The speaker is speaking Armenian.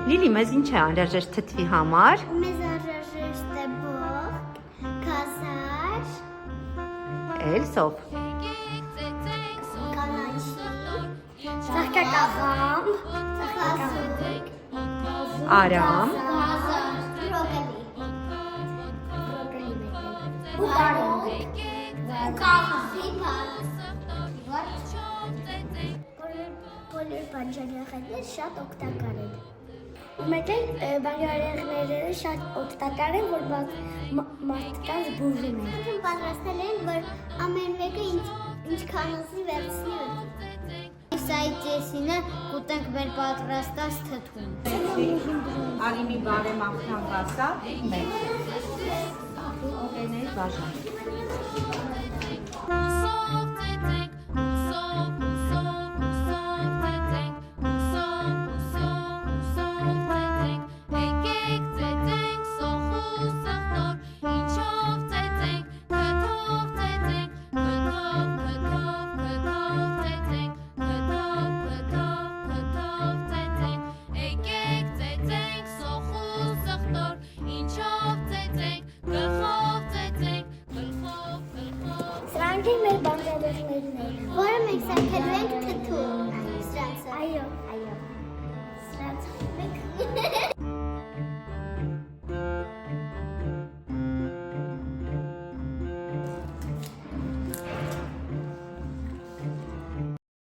Լիլի, մեզ ինչ է անհրաժեշտ թթվի համար։ Մեզ անհրաժեշտ է բող, կազար, Էլսով։ կանաչի, ծաղկակաղամ, Արամ։ Բոլոր բանջարեղենները շատ օգտակար են։ Մեկ էլ բանջարեղենները շատ օգտակար են, որ մարդկանց բուժում են։ Մենք պատրաստել են, որ ամեն մեկը ինչքան ուզի վերցնի ուտի։ Այդ եսինը կուտենք մեր պատրաստած թթուն։ Արիմի բարեմաղթան կասա, մեկ։ Օգեներ բաժան։ Սրանք են մեր բանջարեղեններն են, որը մենք սարքելու ենք թթու։ Սրանց։ Այո։ Սրանց մենք